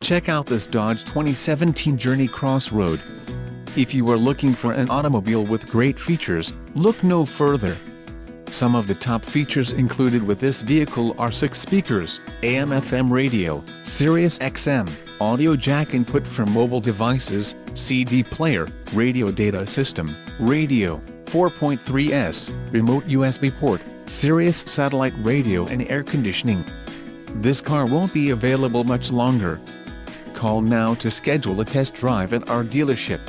Check out this Dodge 2017 Journey Crossroad. If you are looking for an automobile with great features, look no further. Some of the top features included with this vehicle are 6 speakers, AM/FM radio, Sirius XM, audio jack input for mobile devices, CD player, radio data system, radio, 4.3S, remote USB port, Sirius satellite radio and air conditioning. This car won't be available much longer. Call now to schedule a test drive at our dealership.